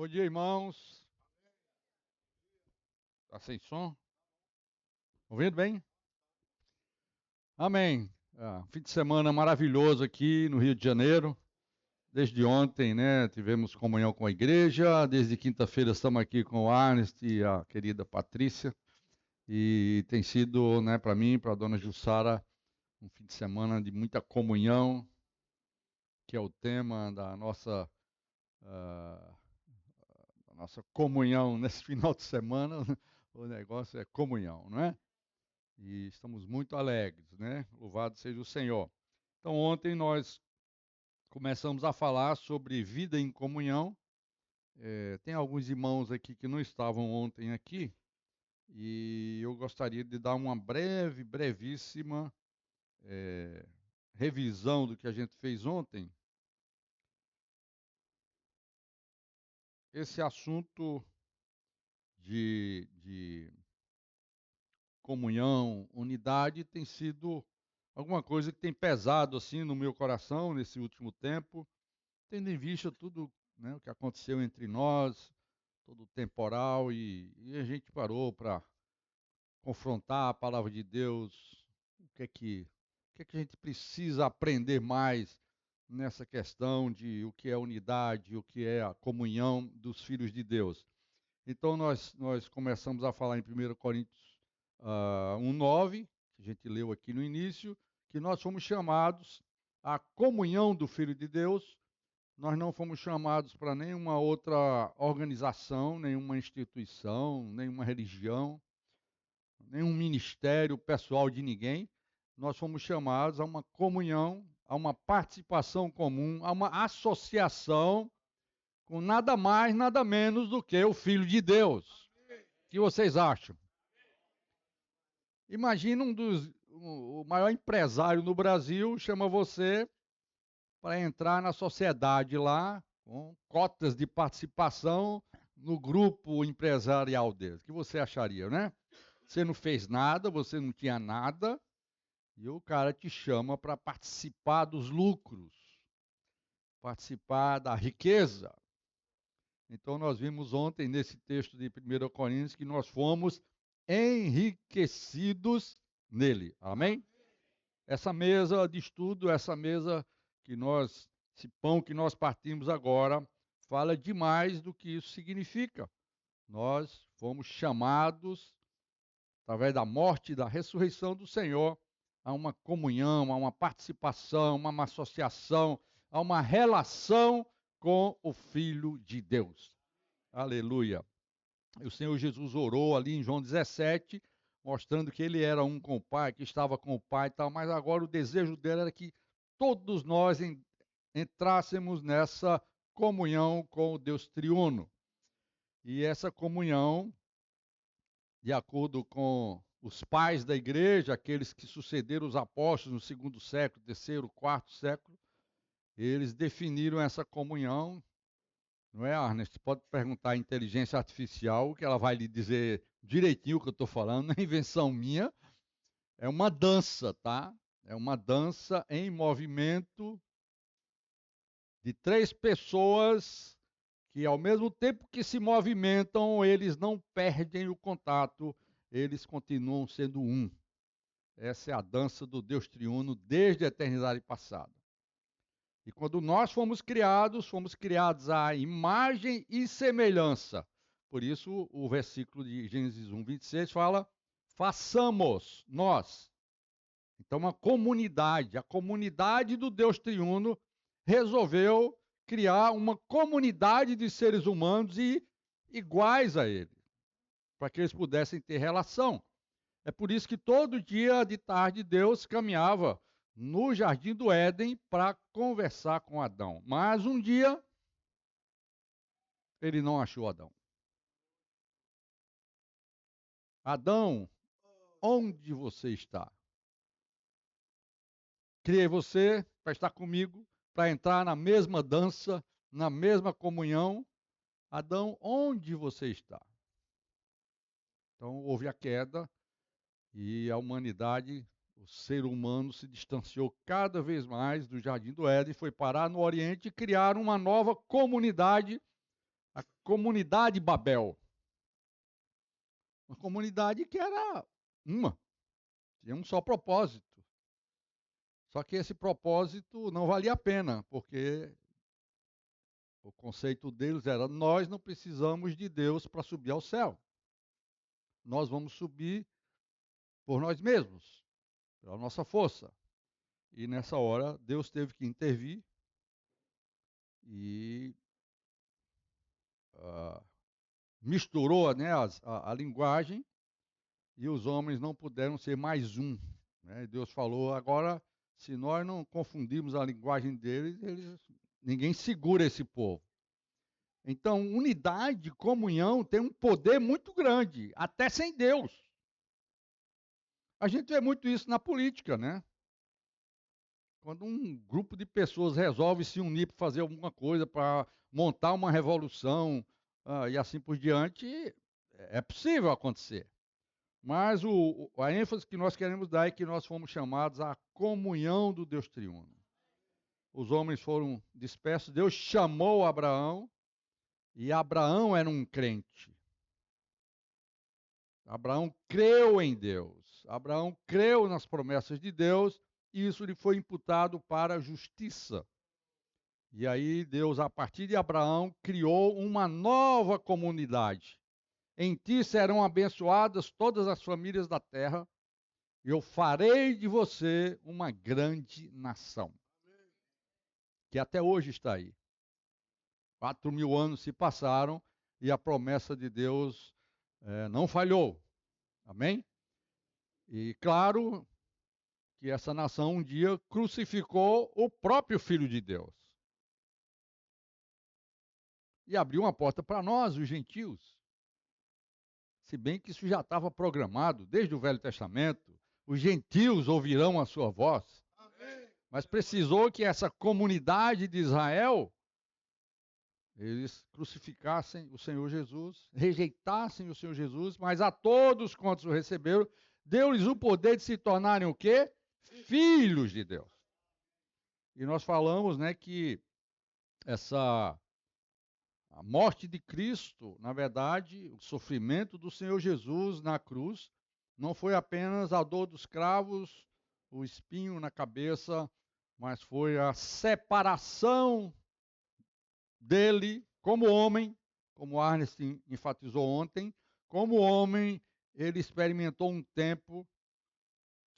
Bom dia, irmãos. Está sem som? Ouvindo bem? Amém. Fim de semana maravilhoso aqui no Rio de Janeiro. Desde ontem, né, tivemos comunhão com a igreja. Desde quinta-feira estamos aqui com o Arnest e a querida Patrícia. E tem sido, né, para mim, para a dona Jussara, um fim de semana de muita comunhão, que é o tema ah, da nossa comunhão nesse final de semana. O negócio é comunhão, não é? E estamos muito alegres, né? Louvado seja o Senhor. Então, ontem nós começamos a falar sobre vida em comunhão. Tem alguns irmãos aqui que não estavam ontem aqui, e eu gostaria de dar uma brevíssima revisão do que a gente fez ontem. Esse assunto de comunhão, unidade, tem sido alguma coisa que tem pesado assim no meu coração nesse último tempo, tendo em vista tudo, né, o que aconteceu entre nós, todo o temporal, e a gente parou para confrontar a palavra de Deus, o que é que a gente precisa aprender mais nessa questão de o que é unidade, o que é a comunhão dos filhos de Deus. Então nós começamos a falar em 1 Coríntios 1:9, que a gente leu aqui no início, que nós fomos chamados à comunhão do Filho de Deus. Nós não fomos chamados para nenhuma outra organização, nenhuma instituição, nenhuma religião, nenhum ministério pessoal de ninguém. Nós fomos chamados a uma comunhão, a uma participação comum, a uma associação com nada mais, nada menos do que o Filho de Deus. O que vocês acham? Imagina o maior empresário no Brasil chama você para entrar na sociedade lá, com cotas de participação no grupo empresarial deles. O que você acharia, né? Você não fez nada, você não tinha nada, e o cara te chama para participar dos lucros, participar da riqueza. Então nós vimos ontem nesse texto de 1 Coríntios que nós fomos enriquecidos nele. Amém? Essa mesa de estudo, essa mesa esse pão que nós partimos agora, fala demais do que isso significa. Nós fomos chamados, através da morte e da ressurreição do Senhor, a uma comunhão, a uma participação, a uma associação, a uma relação com o Filho de Deus. Aleluia. E o Senhor Jesus orou ali em João 17, mostrando que ele era um com o Pai, que estava com o Pai e tal, mas agora o desejo dele era que todos nós entrássemos nessa comunhão com o Deus triuno. E essa comunhão, de acordo com os pais da igreja, aqueles que sucederam os apóstolos no segundo século, terceiro, quarto século, eles definiram essa comunhão. Não é, Arnest? Pode perguntar à inteligência artificial, que ela vai lhe dizer direitinho o que eu estou falando, não é invenção minha. É uma dança, tá? É uma dança em movimento de três pessoas que, ao mesmo tempo que se movimentam, eles não perdem o contato, eles continuam sendo um. Essa é a dança do Deus triuno desde a eternidade passada. E quando nós fomos criados à imagem e semelhança. Por isso, o versículo de Gênesis 1:26 fala: façamos nós. Então, a comunidade do Deus triuno, resolveu criar uma comunidade de seres humanos iguais a ele, para que eles pudessem ter relação. É por isso que todo dia de tarde Deus caminhava no jardim do Éden para conversar com Adão. Mas um dia ele não achou Adão. Adão, onde você está? Criei você para estar comigo, para entrar na mesma dança, na mesma comunhão. Adão, onde você está? Então houve a queda e a humanidade, o ser humano, se distanciou cada vez mais do jardim do Éden, foi parar no Oriente e criar uma nova comunidade, a comunidade Babel. Uma comunidade que era tinha um só propósito. Só que esse propósito não valia a pena, porque o conceito deles era: nós não precisamos de Deus para subir ao céu. Nós vamos subir por nós mesmos, pela nossa força. E nessa hora, Deus teve que intervir e misturou, né, a linguagem, e os homens não puderam ser mais um. Né? Deus falou: agora, se nós não confundirmos a linguagem deles, ninguém segura esse povo. Então, unidade, comunhão tem um poder muito grande, até sem Deus. A gente vê muito isso na política, né? Quando um grupo de pessoas resolve se unir para fazer alguma coisa, para montar uma revolução e assim por diante, é possível acontecer. Mas a ênfase que nós queremos dar é que nós fomos chamados à comunhão do Deus triuno. Os homens foram dispersos, Deus chamou Abraão, e Abraão era um crente. Abraão creu em Deus. Abraão creu nas promessas de Deus, e isso lhe foi imputado para a justiça. E aí Deus, a partir de Abraão, criou uma nova comunidade. Em ti serão abençoadas todas as famílias da terra, e eu farei de você uma grande nação. Que até hoje está aí. 4.000 anos se passaram e a promessa de Deus não falhou. Amém? E claro que essa nação um dia crucificou o próprio Filho de Deus. E abriu uma porta para nós, os gentios. Se bem que isso já estava programado desde o Velho Testamento. Os gentios ouvirão a sua voz. Amém. Mas precisou que essa comunidade de Israel, eles crucificassem o Senhor Jesus, rejeitassem o Senhor Jesus, mas a todos quantos o receberam, deu-lhes o poder de se tornarem o quê? Filhos de Deus. E nós falamos, né, que a morte de Cristo, na verdade, o sofrimento do Senhor Jesus na cruz, não foi apenas a dor dos cravos, o espinho na cabeça, mas foi a separação dele como homem, como Arnes enfatizou ontem, como homem, ele experimentou um tempo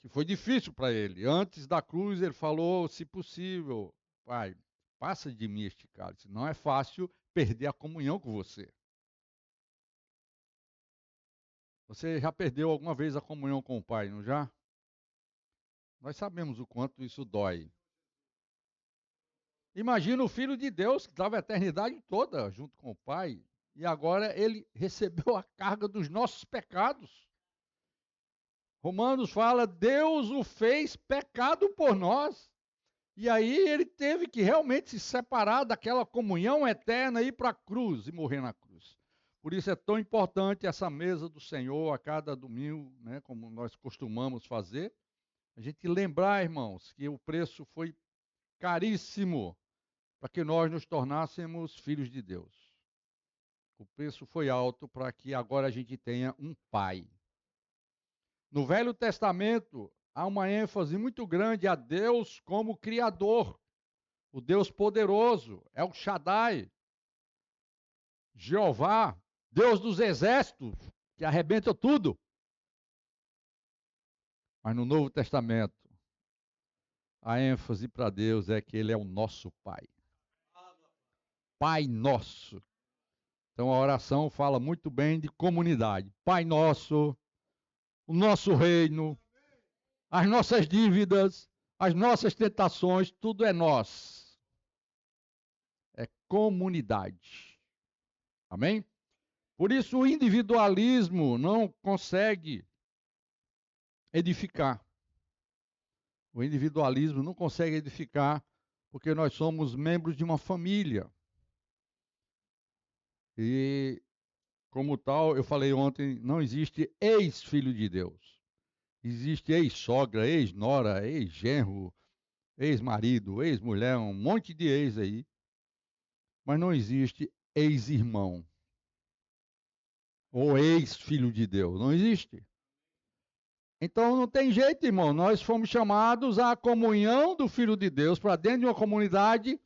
que foi difícil para ele. Antes da cruz, ele falou: se possível, Pai, passa de mim este cálice. Não é fácil perder a comunhão com você. Você já perdeu alguma vez a comunhão com o Pai, não já? Nós sabemos o quanto isso dói. Imagina o Filho de Deus, que estava a eternidade toda junto com o Pai, e agora ele recebeu a carga dos nossos pecados. Romanos fala: Deus o fez pecado por nós. E aí ele teve que realmente se separar daquela comunhão eterna e ir para a cruz e morrer na cruz. Por isso é tão importante essa mesa do Senhor a cada domingo, né, como nós costumamos fazer. A gente lembrar, irmãos, que o preço foi caríssimo para que nós nos tornássemos filhos de Deus. O preço foi alto para que agora a gente tenha um Pai. No Velho Testamento, há uma ênfase muito grande a Deus como Criador, o Deus poderoso, El Shaddai, Jeová, Deus dos exércitos, que arrebenta tudo. Mas no Novo Testamento, a ênfase para Deus é que Ele é o nosso Pai. Pai nosso. Então a oração fala muito bem de comunidade. Pai nosso, o nosso reino, as nossas dívidas, as nossas tentações, tudo é nós. É comunidade. Amém? Por isso o individualismo não consegue edificar. O individualismo não consegue edificar porque nós somos membros de uma família. E, como tal, eu falei ontem, não existe ex-filho de Deus. Existe ex-sogra, ex-nora, ex-genro, ex-marido, ex-mulher, um monte de ex aí. Mas não existe ex-irmão. ou ex-filho de Deus. Não existe. Então não tem jeito, irmão. Nós fomos chamados à comunhão do Filho de Deus para dentro de uma comunidade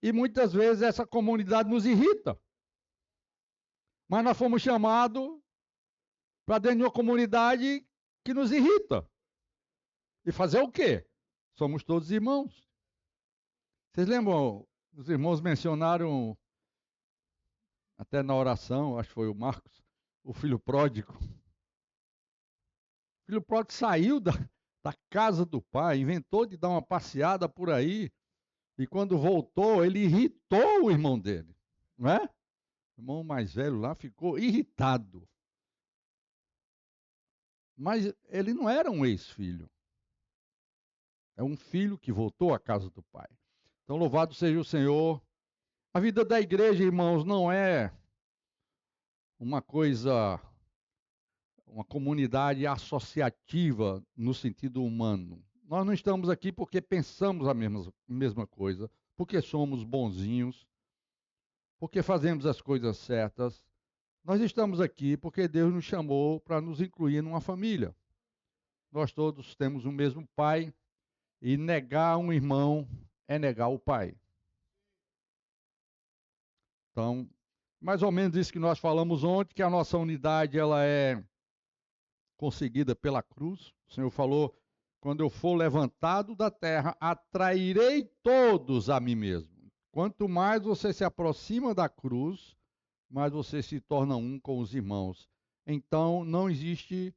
e muitas vezes essa comunidade nos irrita. Mas nós fomos chamados para dentro de uma comunidade que nos irrita. E fazer o quê? Somos todos irmãos. Vocês lembram? Os irmãos mencionaram, até na oração, acho que foi o Marcos, o filho pródigo. O filho pródigo saiu da casa do pai, inventou de dar uma passeada por aí, e quando voltou, ele irritou o irmão dele, não é? O irmão mais velho lá ficou irritado. Mas ele não era um ex-filho. É um filho que voltou à casa do pai. Então, louvado seja o Senhor. A vida da igreja, irmãos, não é uma coisa, uma comunidade associativa no sentido humano. Nós não estamos aqui porque pensamos a mesma coisa, porque somos bonzinhos, porque fazemos as coisas certas. Nós estamos aqui porque Deus nos chamou para nos incluir numa família. Nós todos temos o mesmo pai e negar um irmão é negar o pai. Então, mais ou menos isso que nós falamos ontem, que a nossa unidade ela é conseguida pela cruz. O Senhor falou, quando eu for levantado da terra, atrairei todos a mim mesmo. Quanto mais você se aproxima da cruz, mais você se torna um com os irmãos. Então, não existe,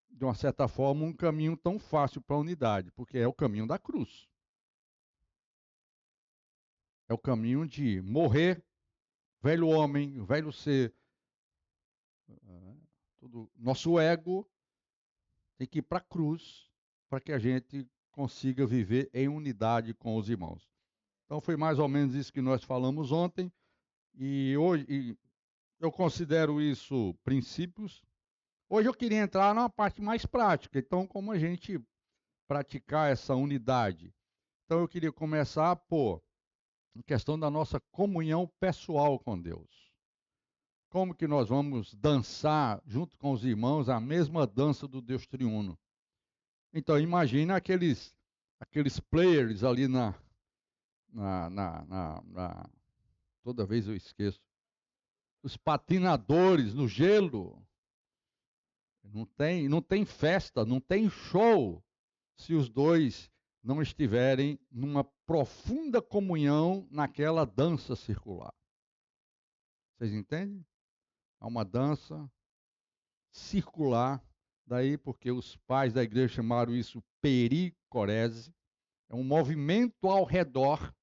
de uma certa forma, um caminho tão fácil para a unidade, porque é o caminho da cruz. É o caminho de morrer, velho homem, velho ser. Nosso ego tem que ir para a cruz para que a gente consiga viver em unidade com os irmãos. Então foi mais ou menos isso que nós falamos ontem e hoje eu considero isso princípios. Hoje eu queria entrar numa parte mais prática, então como a gente praticar essa unidade. Então eu queria começar por questão da nossa comunhão pessoal com Deus. Como que nós vamos dançar junto com os irmãos a mesma dança do Deus triuno? Então, imagina aqueles players ali toda vez eu esqueço. Os patinadores no gelo. Não tem festa, não tem show se os dois não estiverem numa profunda comunhão naquela dança circular. Vocês entendem? É uma dança circular, daí porque os pais da igreja chamaram isso pericorese, é um movimento ao redor,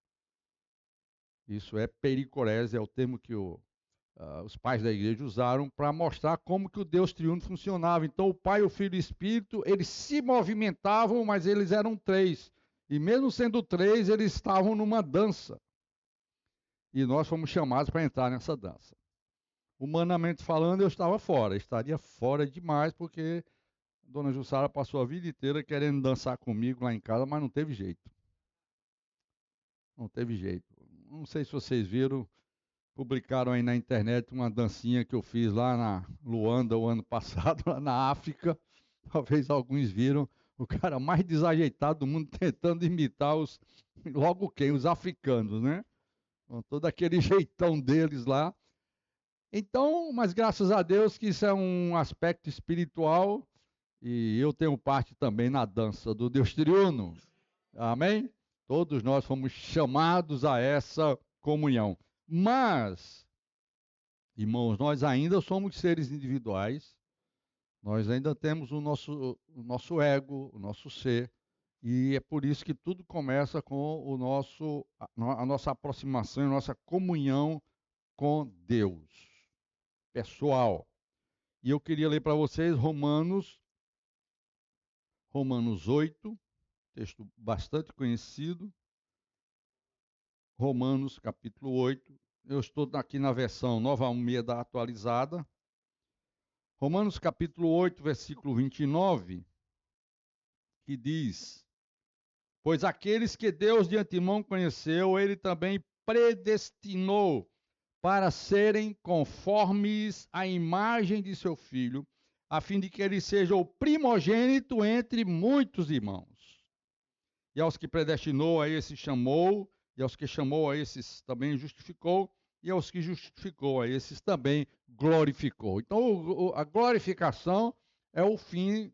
isso é pericorese, é o termo que os pais da igreja usaram para mostrar como que o Deus triuno funcionava. Então o Pai, o Filho e o Espírito, eles se movimentavam, mas eles eram três, e mesmo sendo três, eles estavam numa dança, e nós fomos chamados para entrar nessa dança. Humanamente falando, eu estava fora, estaria fora demais, porque a dona Jussara passou a vida inteira querendo dançar comigo lá em casa, mas não teve jeito. Não teve jeito. Não sei se vocês viram, publicaram aí na internet uma dancinha que eu fiz lá na Luanda o ano passado, lá na África. Talvez alguns viram. O cara mais desajeitado do mundo tentando imitar logo quem? Os africanos, né? Com todo aquele jeitão deles lá. Então, mas graças a Deus que isso é um aspecto espiritual e eu tenho parte também na dança do Deus triuno. Amém? Todos nós fomos chamados a essa comunhão. Mas, irmãos, nós ainda somos seres individuais, nós ainda temos o nosso ego, o nosso ser, e é por isso que tudo começa com a nossa aproximação, a nossa comunhão com Deus pessoal. E eu queria ler para vocês Romanos 8, texto bastante conhecido. Romanos capítulo 8. Eu estou aqui na versão Nova Almeida atualizada. Romanos capítulo 8, versículo 29, que diz: Pois aqueles que Deus de antemão conheceu, ele também predestinou para serem conformes à imagem de seu filho, a fim de que ele seja o primogênito entre muitos irmãos. E aos que predestinou, a esses chamou, e aos que chamou, a esses também justificou, e aos que justificou, a esses também glorificou. Então, a glorificação é o fim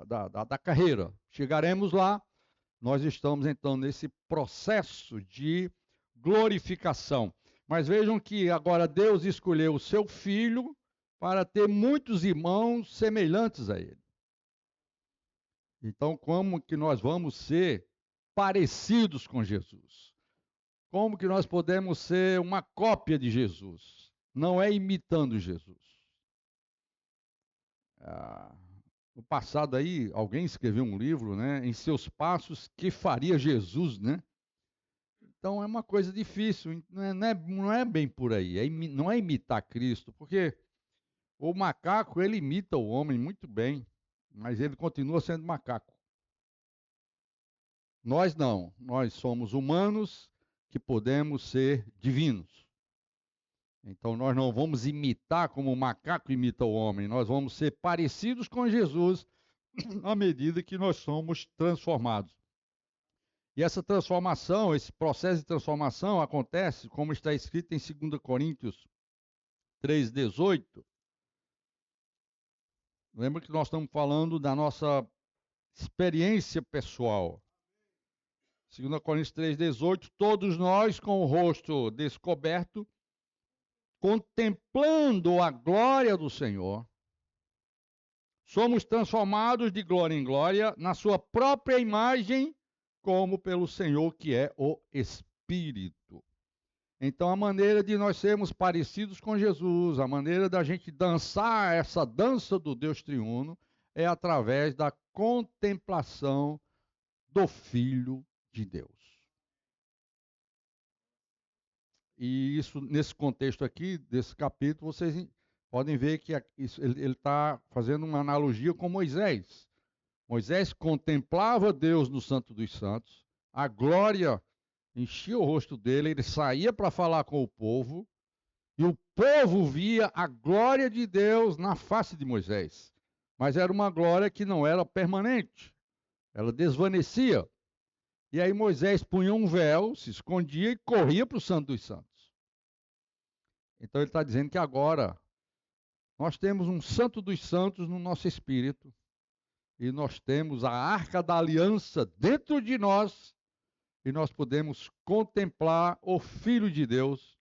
da carreira. Chegaremos lá, nós estamos então nesse processo de glorificação. Mas vejam que agora Deus escolheu o seu filho para ter muitos irmãos semelhantes a ele. Então, como que nós vamos ser parecidos com Jesus? Como que nós podemos ser uma cópia de Jesus? Não é imitando Jesus. No passado aí, alguém escreveu um livro, né? Em seus passos, que faria Jesus, né? Então é uma coisa difícil, não é bem por aí, não é imitar Cristo, porque o macaco, ele imita o homem muito bem, mas ele continua sendo macaco. Nós não, nós somos humanos que podemos ser divinos. Então nós não vamos imitar como o macaco imita o homem, nós vamos ser parecidos com Jesus à medida que nós somos transformados. E essa transformação, esse processo de transformação acontece, como está escrito em 2 Coríntios 3,18. Lembra que nós estamos falando da nossa experiência pessoal. 2 Coríntios 3,18, todos nós com o rosto descoberto, contemplando a glória do Senhor, somos transformados de glória em glória na sua própria imagem, como pelo Senhor que é o Espírito. Então a maneira de nós sermos parecidos com Jesus, a maneira da gente dançar essa dança do Deus triuno, é através da contemplação do Filho de Deus. E isso, nesse contexto aqui, desse capítulo, vocês podem ver que ele está fazendo uma analogia com Moisés. Moisés contemplava Deus no Santo dos Santos, a glória enchia o rosto dele, ele saía para falar com o povo, e o povo via a glória de Deus na face de Moisés. Mas era uma glória que não era permanente, ela desvanecia. E aí Moisés punha um véu, se escondia e corria para o Santo dos Santos. Então ele está dizendo que agora nós temos um Santo dos Santos no nosso espírito, e nós temos a Arca da Aliança dentro de nós, e nós podemos contemplar o Filho de Deus,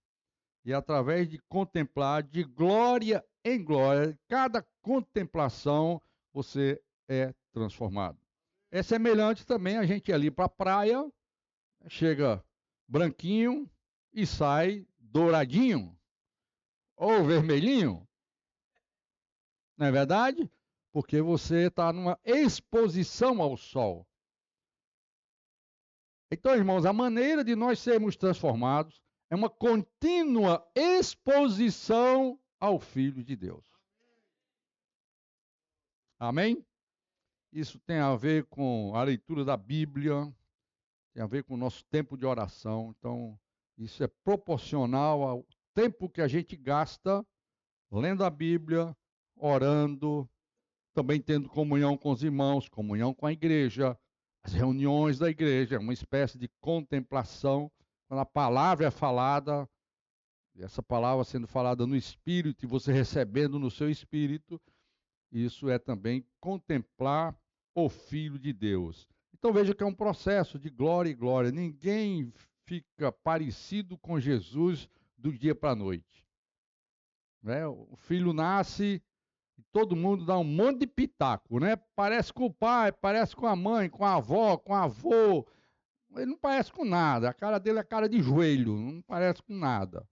e através de contemplar de glória em glória, cada contemplação você é transformado. É semelhante também a gente ir ali para a praia, chega branquinho e sai douradinho ou vermelhinho, não é verdade? Porque você está numa exposição ao sol. Então, irmãos, a maneira de nós sermos transformados é uma contínua exposição ao Filho de Deus. Amém? Isso tem a ver com a leitura da Bíblia, tem a ver com o nosso tempo de oração. Então, isso é proporcional ao tempo que a gente gasta lendo a Bíblia, orando, também tendo comunhão com os irmãos, comunhão com a igreja, as reuniões da igreja, é uma espécie de contemplação. Quando a palavra é falada, essa palavra sendo falada no Espírito e você recebendo no seu Espírito, isso é também contemplar o Filho de Deus. Então veja que é um processo de glória e glória. Ninguém fica parecido com Jesus do dia para a noite. Né? O filho nasce e todo mundo dá um monte de pitaco, né? Parece com o pai, parece com a mãe, com a avó, com o avô. Ele não parece com nada. A cara dele é cara de joelho, não parece com nada.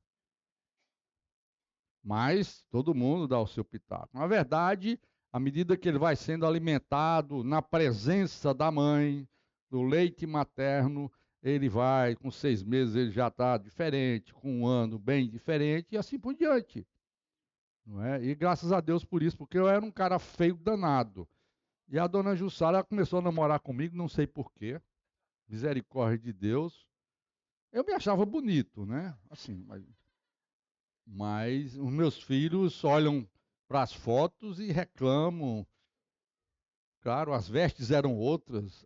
Mas todo mundo dá o seu pitaco. Na verdade, à medida que ele vai sendo alimentado na presença da mãe, do leite materno, ele vai, com 6 meses ele já está diferente, com 1 ano bem diferente, e assim por diante. Não é? E graças a Deus por isso, porque eu era um cara feio danado. E a dona Jussara começou a namorar comigo, não sei porquê, misericórdia de Deus. Eu me achava bonito, né? Assim, mas Mas os meus filhos olham para as fotos e reclamam. Claro, as vestes eram outras,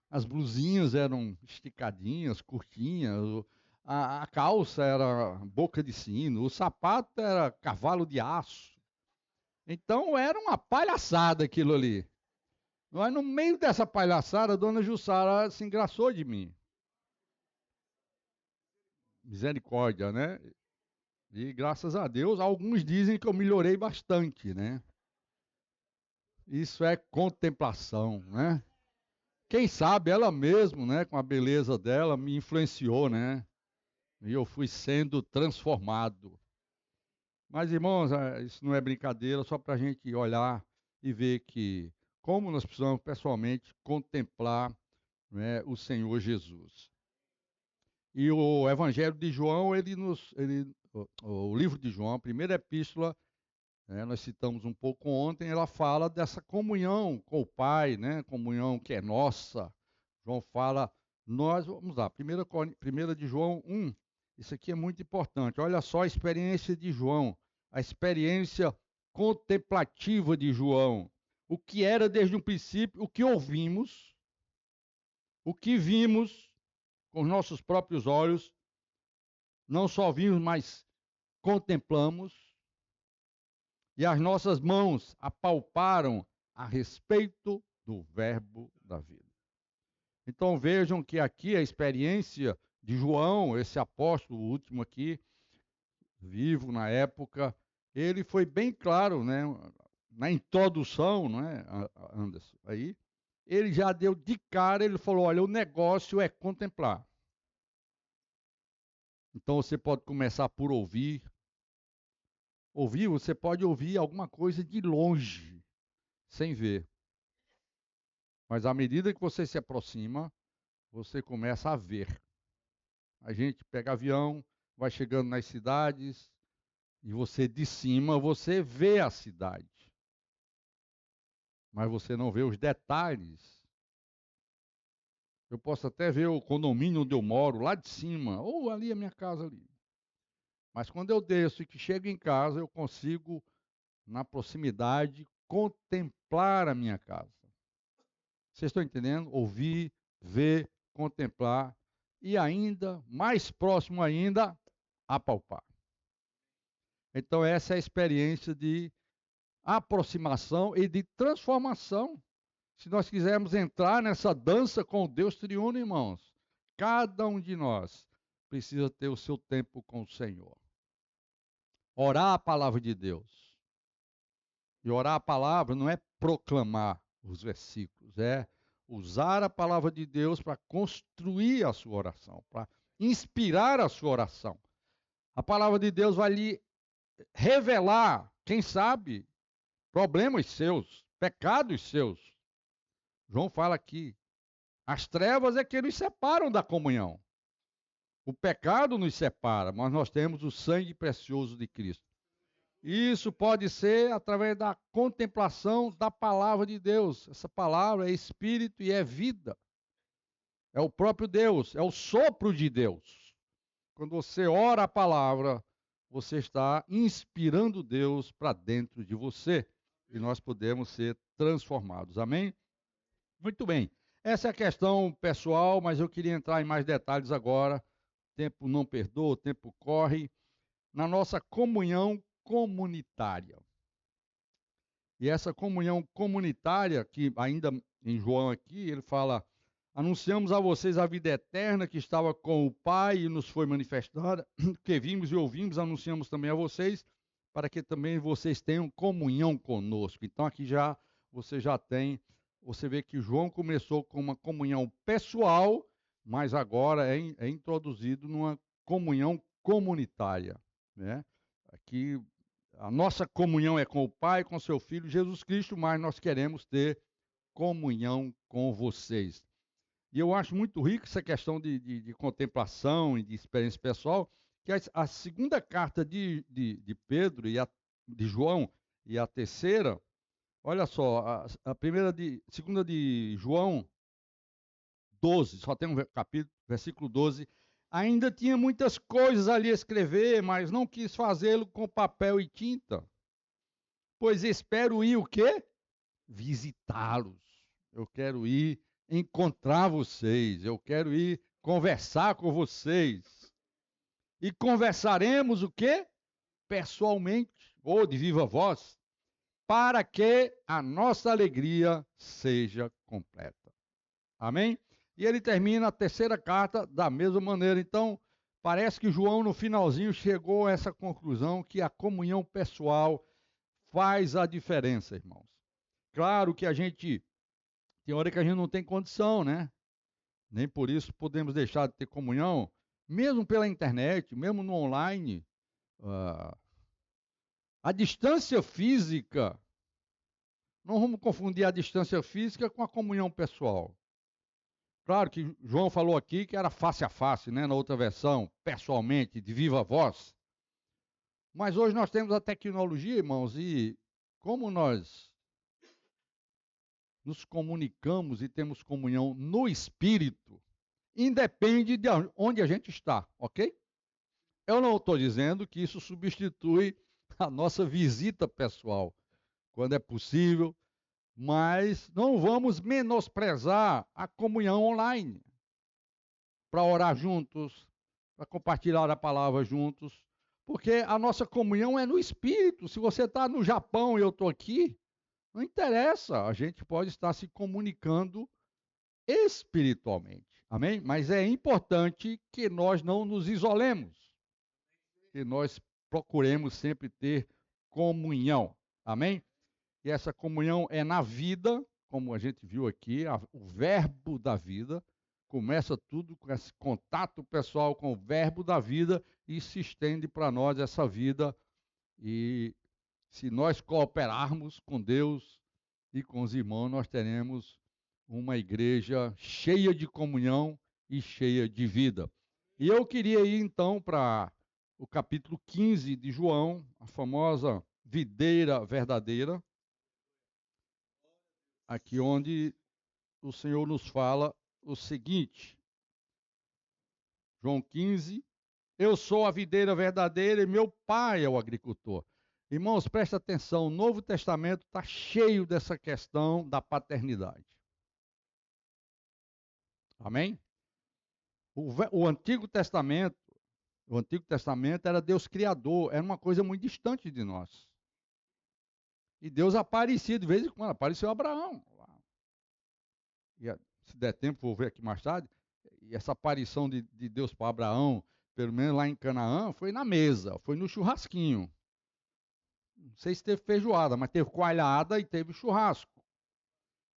as blusinhas eram esticadinhas, curtinhas, a calça era boca de sino, o sapato era cavalo de aço. Então era uma palhaçada aquilo ali. Mas no meio dessa palhaçada, a dona Jussara se engraçou de mim. Misericórdia, né? E graças a Deus, alguns dizem que eu melhorei bastante, né? Isso é contemplação, né? Quem sabe ela mesma, né, com a beleza dela, me influenciou, né? E eu fui sendo transformado. Mas, irmãos, isso não é brincadeira, só para a gente olhar e ver que como nós precisamos pessoalmente contemplar, né, o Senhor Jesus. E o Evangelho de João, o livro de João, a primeira epístola, né, nós citamos um pouco ontem, ela fala dessa comunhão com o Pai, né, comunhão que é nossa. João fala, vamos lá, 1 de João 1, isso aqui é muito importante. Olha só a experiência de João, a experiência contemplativa de João. O que era desde o princípio, o que ouvimos, o que vimos com os nossos próprios olhos, não só vimos, mas contemplamos, e as nossas mãos apalparam a respeito do Verbo da vida. Então vejam que aqui a experiência de João, esse apóstolo último aqui, vivo na época, ele foi bem claro, né, na introdução, não é, Anderson? Aí ele já deu de cara, ele falou: olha, o negócio é contemplar. Então você pode começar por ouvir. Ouvir, você pode ouvir alguma coisa de longe, sem ver. Mas à medida que você se aproxima, você começa a ver. A gente pega avião, vai chegando nas cidades, e você de cima, você vê a cidade. Mas você não vê os detalhes. Eu posso até ver o condomínio onde eu moro, lá de cima, ou ali a minha casa ali. Mas quando eu desço e que chego em casa, eu consigo, na proximidade, contemplar a minha casa. Vocês estão entendendo? Ouvir, ver, contemplar e ainda, mais próximo ainda, apalpar. Então essa é a experiência de aproximação e de transformação. Se nós quisermos entrar nessa dança com o Deus triuno, irmãos, cada um de nós precisa ter o seu tempo com o Senhor. Orar a palavra de Deus. E orar a palavra não é proclamar os versículos, é usar a palavra de Deus para construir a sua oração, para inspirar a sua oração. A palavra de Deus vai lhe revelar, quem sabe, problemas seus, pecados seus. João fala aqui, as trevas é que nos separam da comunhão. O pecado nos separa, mas nós temos o sangue precioso de Cristo. Isso pode ser através da contemplação da palavra de Deus. Essa palavra é espírito e é vida. É o próprio Deus, é o sopro de Deus. Quando você ora a palavra, você está inspirando Deus para dentro de você. E nós podemos ser transformados. Amém? Muito bem. Essa é a questão pessoal, mas eu queria entrar em mais detalhes agora. O tempo não perdoa, o tempo corre. Na nossa comunhão comunitária. E essa comunhão comunitária, que ainda em João aqui, ele fala: anunciamos a vocês a vida eterna que estava com o Pai e nos foi manifestada, que vimos e ouvimos, anunciamos também a vocês, para que também vocês tenham comunhão conosco. Então aqui já você já tem, você vê que João começou com uma comunhão pessoal, mas agora é introduzido numa comunhão comunitária, né? Aqui a nossa comunhão é com o Pai, com seu Filho Jesus Cristo, mas nós queremos ter comunhão com vocês. E eu acho muito rico essa questão de contemplação e de experiência pessoal, que a segunda carta de Pedro e de João e a terceira, olha só, a segunda de João 12, só tem um capítulo, versículo 12, Ainda tinha muitas coisas ali a escrever, mas não quis fazê-lo com papel e tinta. Pois espero ir o quê? Visitá-los. Eu quero ir encontrar vocês. Eu quero ir conversar com vocês. E conversaremos o quê? Pessoalmente, ou de viva voz, para que a nossa alegria seja completa. Amém? E ele termina a terceira carta da mesma maneira. Então, parece que João, no finalzinho, chegou a essa conclusão que a comunhão pessoal faz a diferença, irmãos. Claro que a gente, tem hora que a gente não tem condição, né? Nem por isso podemos deixar de ter comunhão, mesmo pela internet, mesmo no online. A distância física, não vamos confundir a distância física com a comunhão pessoal. Claro que João falou aqui que era face a face, né? Na outra versão, pessoalmente, de viva voz. Mas hoje nós temos a tecnologia, irmãos, e como nós nos comunicamos e temos comunhão no Espírito, independe de onde a gente está, ok? Eu não estou dizendo que isso substitui a nossa visita pessoal, quando é possível, mas não vamos menosprezar a comunhão online, para orar juntos, para compartilhar a palavra juntos, porque a nossa comunhão é no Espírito. Se você está no Japão e eu estou aqui, não interessa, a gente pode estar se comunicando espiritualmente, amém? Mas é importante que nós não nos isolemos, que nós procuremos sempre ter comunhão, amém? E essa comunhão é na vida, como a gente viu aqui, o verbo da vida. Começa tudo com esse contato pessoal com o verbo da vida e se estende para nós essa vida. E se nós cooperarmos com Deus e com os irmãos, nós teremos uma igreja cheia de comunhão e cheia de vida. E eu queria ir então para o capítulo 15 de João, a famosa videira verdadeira, aqui onde o Senhor nos fala o seguinte, João 15, eu sou a videira verdadeira e meu pai é o agricultor. Irmãos, presta atenção, o Novo Testamento está cheio dessa questão da paternidade. Amém? O Antigo Testamento era Deus Criador, era uma coisa muito distante de nós. E Deus aparecia de vez em quando, apareceu Abraão. E, se der tempo, vou ver aqui mais tarde, e essa aparição de Deus para Abraão, pelo menos lá em Canaã, foi na mesa, foi no churrasquinho. Não sei se teve feijoada, mas teve coalhada e teve churrasco.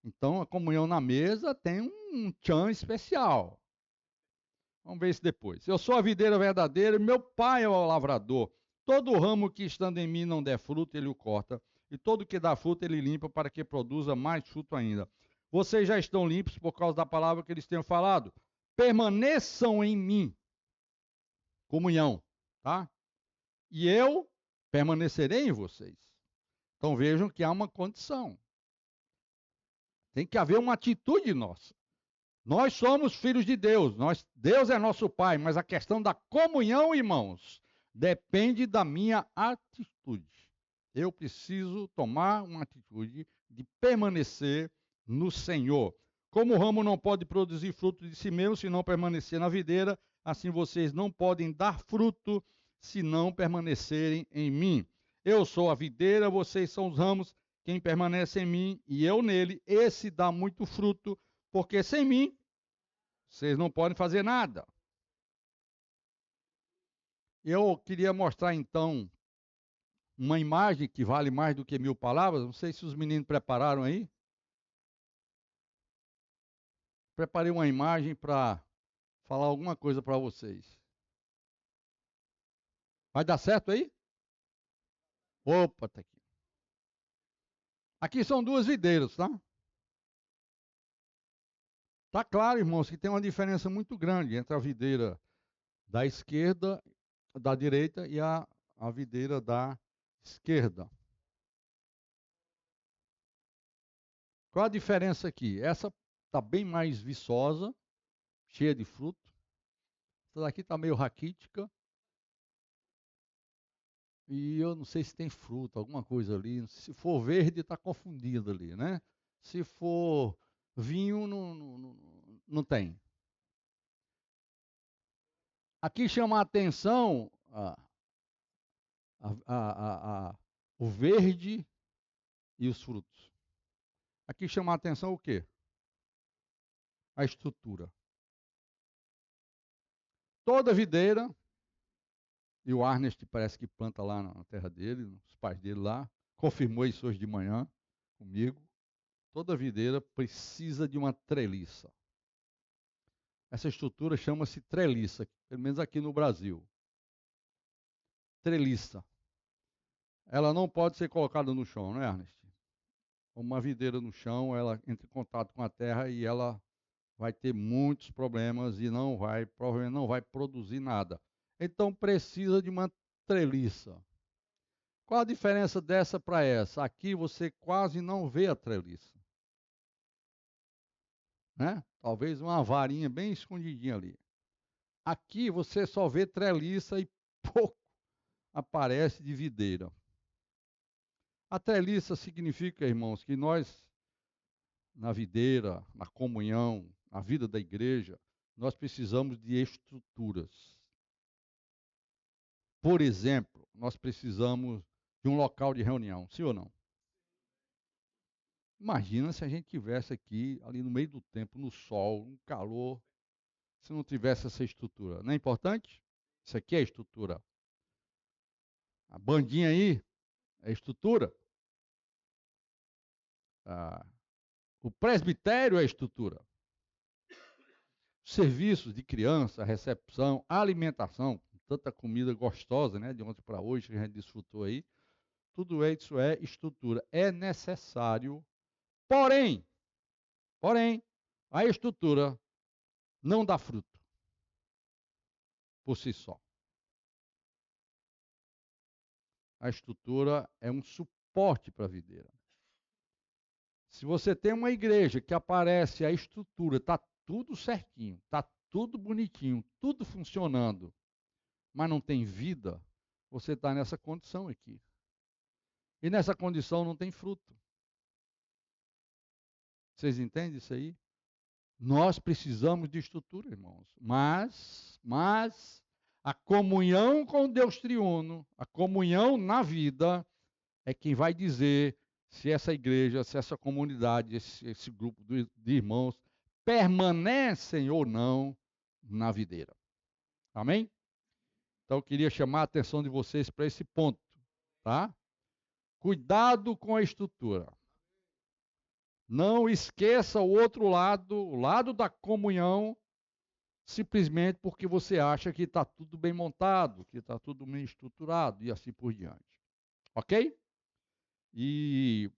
Então, a comunhão na mesa tem um tchan especial. Vamos ver isso depois. Eu sou a videira verdadeira e meu pai é o lavrador. Todo ramo que estando em mim não der fruto, ele o corta. E todo que dá fruto, ele limpa para que produza mais fruto ainda. Vocês já estão limpos por causa da palavra que eles tenham falado. Permaneçam em mim. Comunhão, tá? E eu permanecerei em vocês. Então vejam que há uma condição. Tem que haver uma atitude nossa. Nós somos filhos de Deus, Deus é nosso Pai, mas a questão da comunhão, irmãos, depende da minha atitude. Eu preciso tomar uma atitude de permanecer no Senhor. Como o ramo não pode produzir fruto de si mesmo se não permanecer na videira, assim vocês não podem dar fruto se não permanecerem em mim. Eu sou a videira, vocês são os ramos. Quem permanece em mim e eu nele, esse dá muito fruto, porque sem mim vocês não podem fazer nada. Eu queria mostrar então uma imagem que vale mais do que 1000 palavras. Não sei se os meninos prepararam aí. Preparei uma imagem para falar alguma coisa para vocês. Vai dar certo aí? Opa, tá aqui. Aqui são duas videiras, tá? Tá claro, irmãos, que tem uma diferença muito grande entre a videira da esquerda, da direita e a videira da esquerda. Qual a diferença aqui? Essa está bem mais viçosa, cheia de fruto. Essa daqui está meio raquítica. E eu não sei se tem fruta, alguma coisa ali. Se for verde, está confundido ali, né? Se for vinho, não tem. Aqui chama a atenção o verde e os frutos. Aqui chama a atenção o quê? A estrutura. Toda videira, e o Arnest parece que planta lá na terra dele, os pais dele lá, confirmou isso hoje de manhã comigo. Toda videira precisa de uma treliça. Essa estrutura chama-se treliça, pelo menos aqui no Brasil. Treliça. Ela não pode ser colocada no chão, não é, Ernest? Uma videira no chão, ela entra em contato com a terra e ela vai ter muitos problemas e provavelmente não vai produzir nada. Então precisa de uma treliça. Qual a diferença dessa para essa? Aqui você quase não vê a treliça. Né? Talvez uma varinha bem escondidinha ali. Aqui você só vê treliça e pouco aparece de videira. A treliça significa, irmãos, que nós, na videira, na comunhão, na vida da igreja, nós precisamos de estruturas. Por exemplo, nós precisamos de um local de reunião, sim ou não? Imagina se a gente tivesse aqui, ali no meio do tempo, no sol, no calor, se não tivesse essa estrutura. Não é importante? Isso aqui é estrutura. A bandinha aí é estrutura. O presbitério é estrutura. Serviços de criança, recepção, alimentação, tanta comida gostosa, né, de ontem para hoje que a gente desfrutou aí. Tudo isso é estrutura. É necessário, porém, a estrutura não dá fruto por si só. A estrutura é um suporte para a videira. Se você tem uma igreja que aparece a estrutura, está tudo certinho, está tudo bonitinho, tudo funcionando, mas não tem vida, você está nessa condição aqui. E nessa condição não tem fruto. Vocês entendem isso aí? Nós precisamos de estrutura, irmãos. Mas a comunhão com Deus triuno, a comunhão na vida, é quem vai dizer se essa igreja, se essa comunidade, esse grupo de irmãos permanecem ou não na videira. Amém? Então eu queria chamar a atenção de vocês para esse ponto, tá? Cuidado com a estrutura. Não esqueça o outro lado, o lado da comunhão, simplesmente porque você acha que está tudo bem montado, que está tudo bem estruturado e assim por diante. Ok? E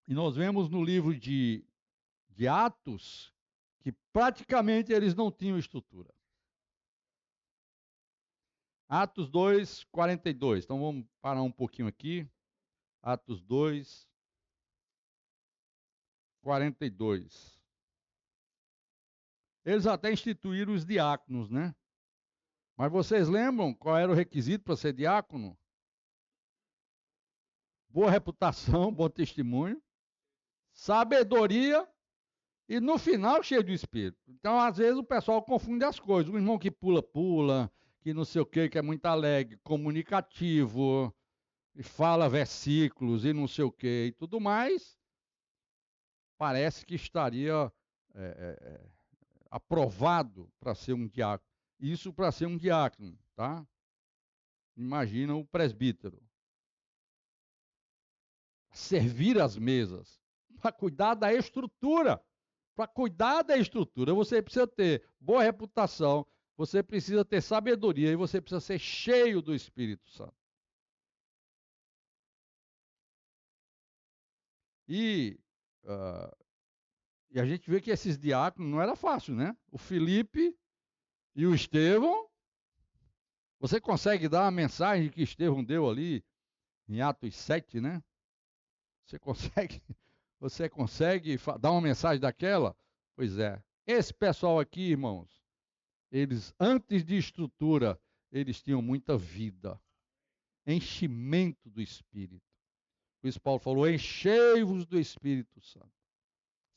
nós vemos no livro de Atos que praticamente eles não tinham estrutura. Atos 2, 42. Então vamos parar um pouquinho aqui. Atos 2, 42. Eles até instituíram os diáconos, né? Mas vocês lembram qual era o requisito para ser diácono? Boa reputação, bom testemunho, sabedoria e no final cheio do Espírito. Então, às vezes, o pessoal confunde as coisas. O irmão que pula, que não sei o quê, que é muito alegre, comunicativo, e fala versículos e não sei o quê e tudo mais, parece que estaria aprovado para ser um diácono. Isso para ser um diácono, tá? Imagina o presbítero. Servir as mesas, para cuidar da estrutura. Para cuidar da estrutura, você precisa ter boa reputação, você precisa ter sabedoria e você precisa ser cheio do Espírito Santo. E a gente vê que esses diáconos não era fácil, né? O Filipe e o Estevão. Você consegue dar a mensagem que Estevão deu ali em Atos 7, né? Você consegue dar uma mensagem daquela? Pois é. Esse pessoal aqui, irmãos, Eles, antes de estrutura, eles tinham muita vida, enchimento do Espírito. Por isso Paulo falou, enchei-vos do Espírito Santo,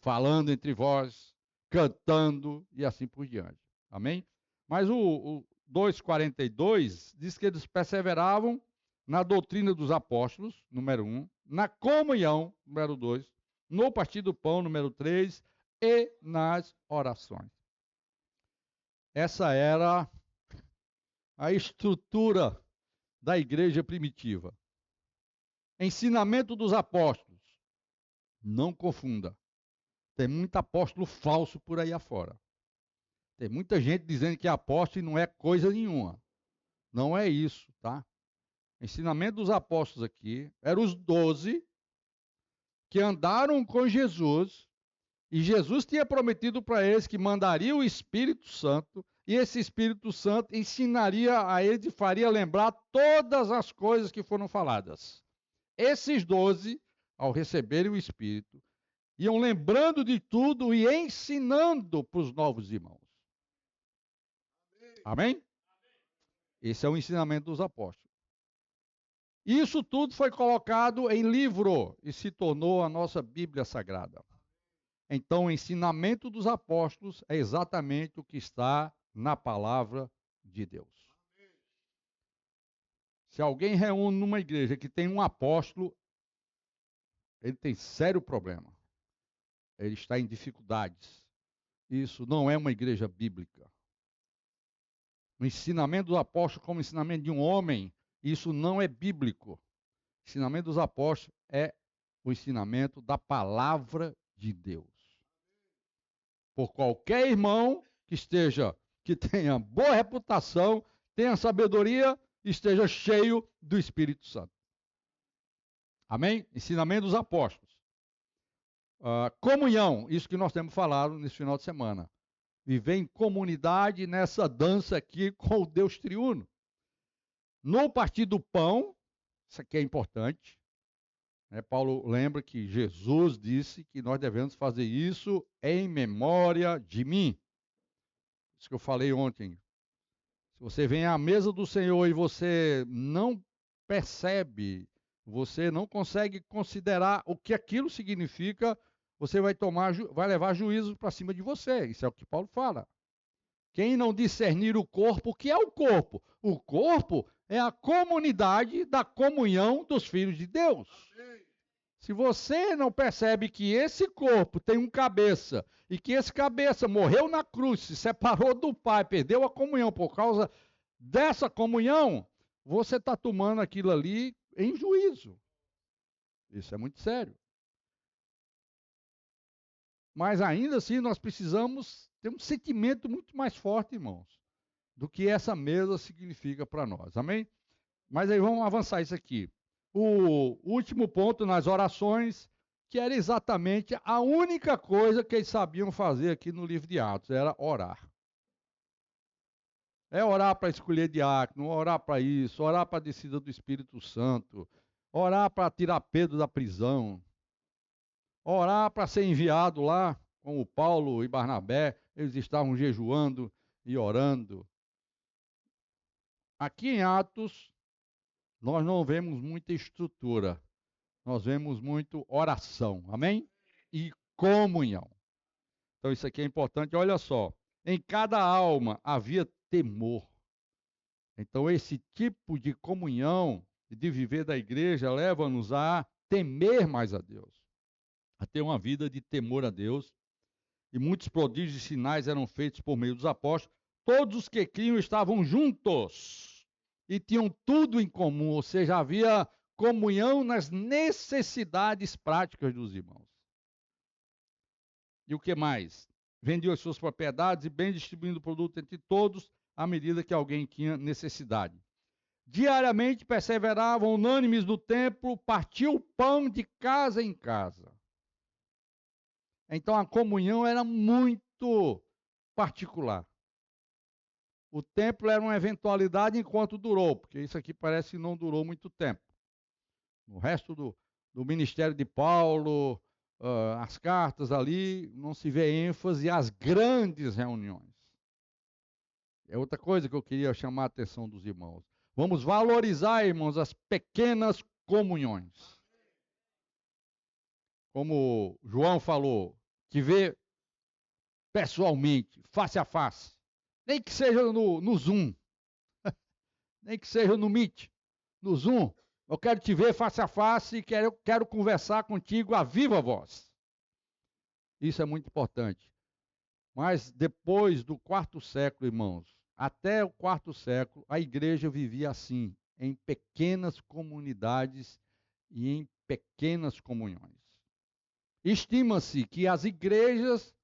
falando entre vós, cantando e assim por diante. Amém? Mas o 2,42 diz que eles perseveravam na doutrina dos apóstolos, número 1, na comunhão, número 2, no partir do pão, número 3, e nas orações. Essa era a estrutura da igreja primitiva. Ensinamento dos apóstolos. Não confunda. Tem muito apóstolo falso por aí afora. Tem muita gente dizendo que apóstolo e não é coisa nenhuma. Não é isso, tá? Ensinamento dos apóstolos aqui eram os 12 que andaram com Jesus e Jesus tinha prometido para eles que mandaria o Espírito Santo e esse Espírito Santo ensinaria a eles e faria lembrar todas as coisas que foram faladas. Esses 12, ao receberem o Espírito, iam lembrando de tudo e ensinando para os novos irmãos. Amém? Esse é o ensinamento dos apóstolos. Isso tudo foi colocado em livro e se tornou a nossa Bíblia Sagrada. Então, o ensinamento dos apóstolos é exatamente o que está na palavra de Deus. Se alguém reúne numa igreja que tem um apóstolo, ele tem sério problema. Ele está em dificuldades. Isso não é uma igreja bíblica. O ensinamento do apóstolo como ensinamento de um homem, isso não é bíblico. O ensinamento dos apóstolos é o ensinamento da palavra de Deus. Por qualquer irmão que tenha boa reputação, tenha sabedoria, esteja cheio do Espírito Santo. Amém? Ensinamento dos apóstolos. Comunhão, isso que nós temos falado nesse final de semana. Viver em comunidade nessa dança aqui com o Deus triuno. No partir do pão, isso aqui é importante. Paulo lembra que Jesus disse que nós devemos fazer isso em memória de mim. Isso que eu falei ontem. Se você vem à mesa do Senhor e você não percebe, você não consegue considerar o que aquilo significa, você vai levar juízo para cima de você. Isso é o que Paulo fala. Quem não discernir o corpo, o que é o corpo? O corpo é a comunidade da comunhão dos filhos de Deus. Se você não percebe que esse corpo tem um cabeça e que esse cabeça morreu na cruz, se separou do Pai, perdeu a comunhão por causa dessa comunhão, você está tomando aquilo ali em juízo. Isso é muito sério. Mas ainda assim nós precisamos ter um sentimento muito mais forte, irmãos, do que essa mesa significa para nós. Amém? Mas aí vamos avançar isso aqui. O último ponto nas orações, que era exatamente a única coisa que eles sabiam fazer aqui no livro de Atos, era orar. É orar para escolher diácono, orar para isso, orar para a descida do Espírito Santo, orar para tirar Pedro da prisão, orar para ser enviado lá, como Paulo e Barnabé, eles estavam jejuando e orando. Aqui em Atos, nós não vemos muita estrutura, nós vemos muito oração, amém? E comunhão. Então isso aqui é importante, olha só, em cada alma havia temor. Então esse tipo de comunhão e de viver da igreja leva-nos a temer mais a Deus, a ter uma vida de temor a Deus. E muitos prodígios e sinais eram feitos por meio dos apóstolos. Todos os que criam estavam juntos e tinham tudo em comum, ou seja, havia comunhão nas necessidades práticas dos irmãos. E o que mais? Vendiam as suas propriedades e bem distribuindo o produto entre todos, à medida que alguém tinha necessidade. Diariamente perseveravam unânimes no templo, partiam o pão de casa em casa. Então a comunhão era muito particular. O templo era uma eventualidade enquanto durou, porque isso aqui parece que não durou muito tempo. No resto do ministério de Paulo, as cartas ali, não se vê ênfase às grandes reuniões. É outra coisa que eu queria chamar a atenção dos irmãos. Vamos valorizar, irmãos, as pequenas comunhões. Como João falou, que vê pessoalmente, face a face. Nem que seja no Zoom, nem que seja no Meet, no Zoom. Eu quero te ver face a face e quero conversar contigo a viva voz. Isso é muito importante. Mas depois do quarto século, irmãos, até o quarto século, a igreja vivia assim, em pequenas comunidades e em pequenas comunhões. Estima-se que as igrejas,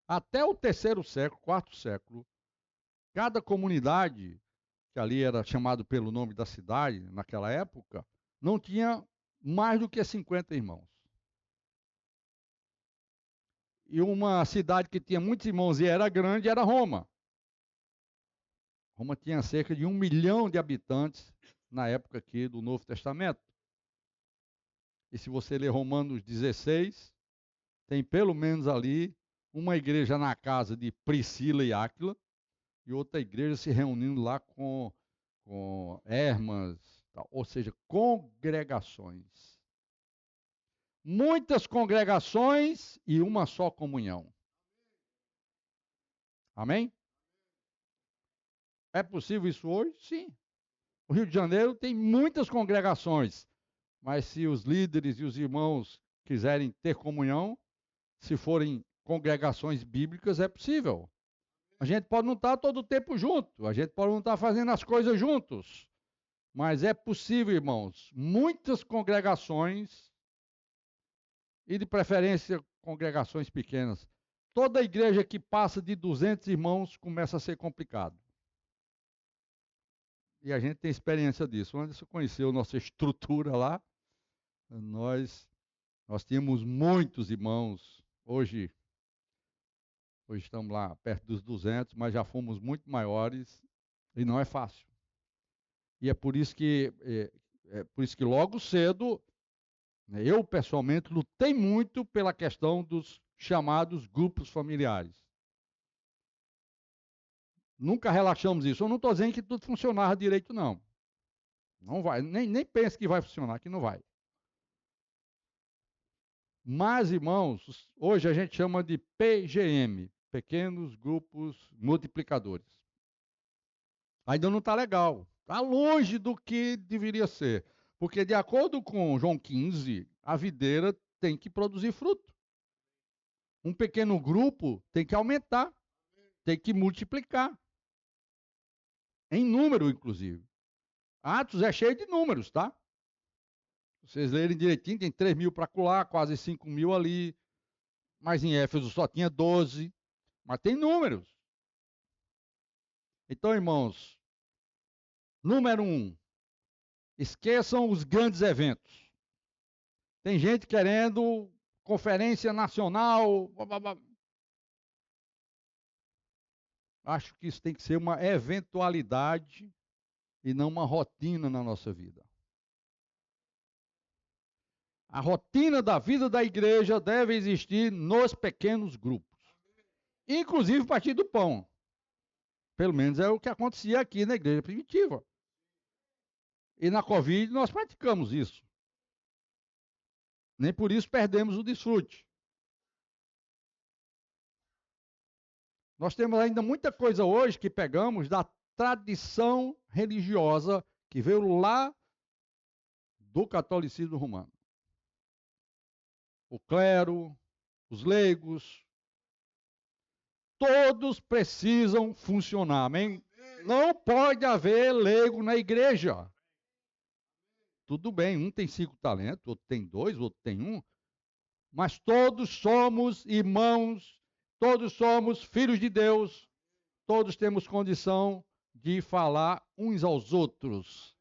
até o terceiro século, quarto século, cada comunidade, que ali era chamado pelo nome da cidade, naquela época, não tinha mais do que 50 irmãos. E uma cidade que tinha muitos irmãos e era grande era Roma. Roma tinha cerca de 1 milhão de habitantes na época aqui do Novo Testamento. E se você ler Romanos 16, tem pelo menos ali uma igreja na casa de Priscila e Áquila e outra igreja se reunindo lá com Hermas, ou seja, congregações. Muitas congregações e uma só comunhão. Amém? É possível isso hoje? Sim. O Rio de Janeiro tem muitas congregações, mas se os líderes e os irmãos quiserem ter comunhão, se forem congregações bíblicas, é possível. A gente pode não estar todo o tempo junto, a gente pode não estar fazendo as coisas juntos, mas é possível, irmãos, muitas congregações, e de preferência congregações pequenas. Toda igreja que passa de 200 irmãos começa a ser complicado. E a gente tem experiência disso. Quando você conheceu nossa estrutura lá, nós tínhamos muitos irmãos. Hoje estamos lá perto dos 200, mas já fomos muito maiores e não é fácil. E é por isso que logo cedo, eu pessoalmente lutei muito pela questão dos chamados grupos familiares. Nunca relaxamos isso. Eu não estou dizendo que tudo funcionava direito, não. Não vai, nem pense que vai funcionar, que não vai. Mas, irmãos, hoje a gente chama de PGM, Pequenos Grupos Multiplicadores. Ainda não está legal. Está longe do que deveria ser. Porque, de acordo com João 15, a videira tem que produzir fruto. Um pequeno grupo tem que aumentar, tem que multiplicar. Em número, inclusive. Atos é cheio de números, tá? Vocês lerem direitinho, tem 3 mil para colar, quase 5 mil ali. Mas em Éfeso só tinha 12. Mas tem números. Então, irmãos, número 1, esqueçam os grandes eventos. Tem gente querendo conferência nacional. Blá, blá, blá. Acho que isso tem que ser uma eventualidade e não uma rotina na nossa vida. A rotina da vida da igreja deve existir nos pequenos grupos. Inclusive partir do pão. Pelo menos é o que acontecia aqui na igreja primitiva. E na Covid nós praticamos isso. Nem por isso perdemos o desfrute. Nós temos ainda muita coisa hoje que pegamos da tradição religiosa que veio lá do catolicismo romano. O clero, os leigos, todos precisam funcionar, amém? Não pode haver leigo na igreja. Tudo bem, um tem 5 talentos, outro tem 2, outro tem 1, mas todos somos irmãos, todos somos filhos de Deus, todos temos condição de falar uns aos outros.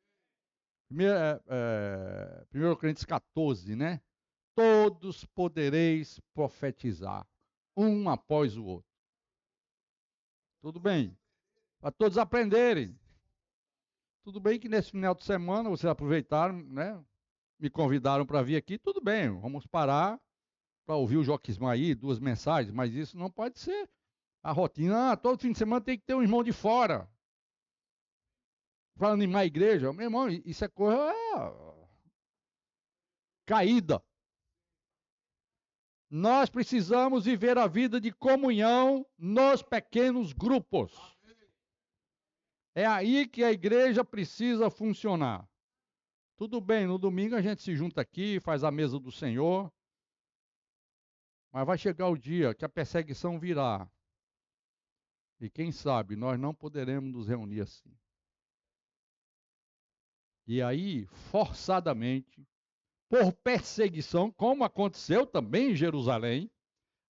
1 Coríntios 14, né? Todos podereis profetizar, um após o outro. Tudo bem, para todos aprenderem. Tudo bem que nesse final de semana vocês aproveitaram, né? Me convidaram para vir aqui, tudo bem, vamos parar para ouvir o Joaquim aí, 2 mensagens, mas isso não pode ser A rotina, todo fim de semana tem que ter um irmão de fora. Para animar a igreja. Meu irmão, isso é coisa caída. Nós precisamos viver a vida de comunhão nos pequenos grupos. É aí que a igreja precisa funcionar. Tudo bem, no domingo a gente se junta aqui, faz a mesa do Senhor, mas vai chegar o dia que a perseguição virá. E quem sabe nós não poderemos nos reunir assim. E aí, forçadamente, por perseguição, como aconteceu também em Jerusalém,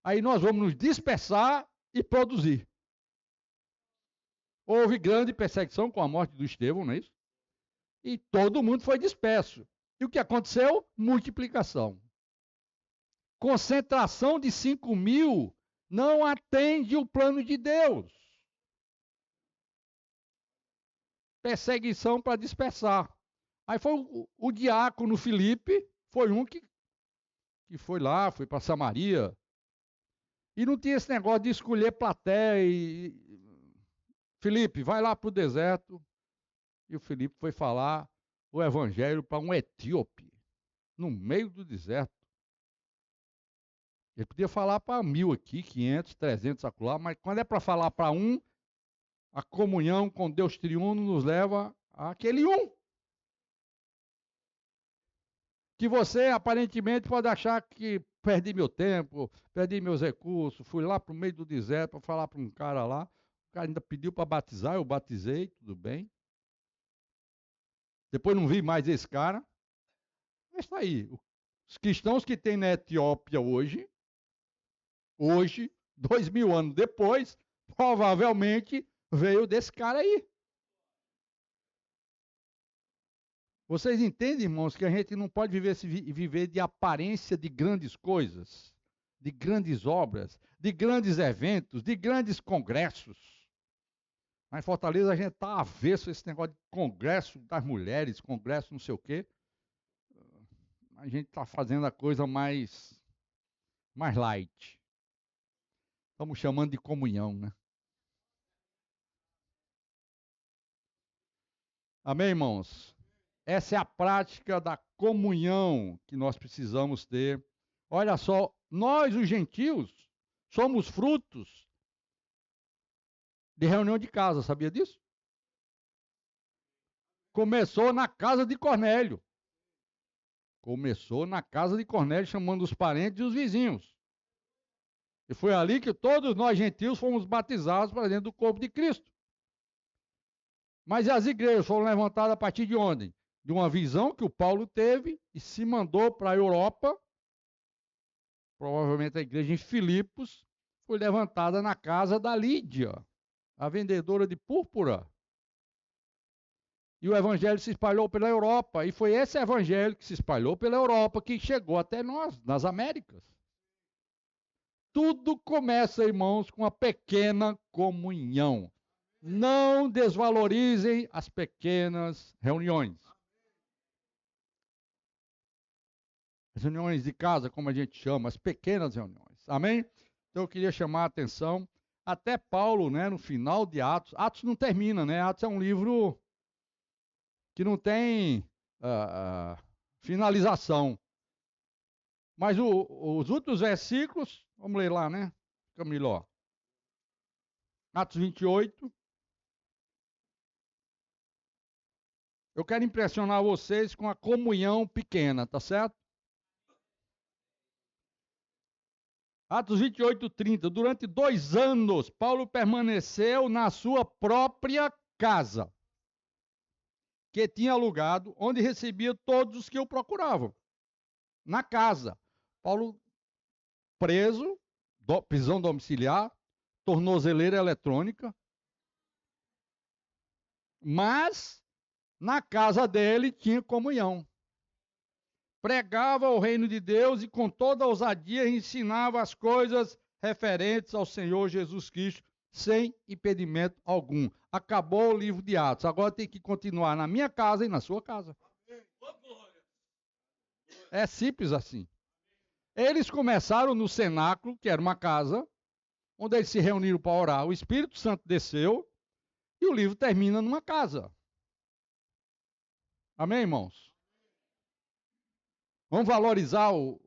aí nós vamos nos dispersar e produzir. Houve grande perseguição com a morte do Estevão, não é isso? E todo mundo foi disperso. E o que aconteceu? Multiplicação. Concentração de 5.000 não atende o plano de Deus. Perseguição para dispersar. Aí foi o diácono Filipe, foi um que foi lá, foi para Samaria. E não tinha esse negócio de escolher plateia e Filipe, vai lá para o deserto. E o Filipe foi falar o evangelho para um etíope, no meio do deserto. Ele podia falar para 1.000 aqui, 500, 300 acolá, mas quando é para falar para um, a comunhão com Deus triuno nos leva àquele um. Que você aparentemente pode achar que perdi meu tempo, perdi meus recursos, fui lá para o meio do deserto para falar para um cara lá, o cara ainda pediu para batizar, eu batizei, tudo bem. Depois não vi mais esse cara. Mas está aí. Os cristãos que tem na Etiópia hoje, 2.000 anos depois, provavelmente veio desse cara aí. Vocês entendem, irmãos, que a gente não pode viver de aparência de grandes coisas, de grandes obras, de grandes eventos, de grandes congressos. Mas em Fortaleza a gente está avesso a esse negócio de congresso das mulheres, congresso não sei o quê. A gente está fazendo a coisa mais light. Estamos chamando de comunhão, né? Amém, irmãos? Essa é a prática da comunhão que nós precisamos ter. Olha só, nós, os gentios, somos frutos de reunião de casa, sabia disso? Começou na casa de Cornélio. Começou na casa de Cornélio, chamando os parentes e os vizinhos. E foi ali que todos nós gentios fomos batizados para dentro do corpo de Cristo. Mas as igrejas foram levantadas a partir de onde? De uma visão que o Paulo teve e se mandou para a Europa. Provavelmente a igreja em Filipos foi levantada na casa da Lídia, a vendedora de púrpura. E o evangelho se espalhou pela Europa. E foi esse evangelho que se espalhou pela Europa que chegou até nós, nas Américas. Tudo começa, irmãos, com uma pequena comunhão. Não desvalorizem as pequenas reuniões. As reuniões de casa, como a gente chama, as pequenas reuniões. Amém? Então eu queria chamar a atenção. Até Paulo, né, no final de Atos. Atos não termina, né? Atos é um livro que não tem finalização. Mas os últimos versículos, vamos ler lá, né, Camilo? Atos 28. Eu quero impressionar vocês com a comunhão pequena, tá certo? Atos 28, 30. Durante 2 anos, Paulo permaneceu na sua própria casa, que tinha alugado, onde recebia todos os que o procuravam. Na casa. Paulo preso, prisão domiciliar, tornozeleira eletrônica, mas na casa dele tinha comunhão. Pregava o reino de Deus e com toda ousadia ensinava as coisas referentes ao Senhor Jesus Cristo, sem impedimento algum. Acabou o livro de Atos. Agora tem que continuar na minha casa e na sua casa. É simples assim. Eles começaram no cenáculo, que era uma casa, onde eles se reuniram para orar. O Espírito Santo desceu e o livro termina numa casa. Amém, irmãos? Vamos valorizar o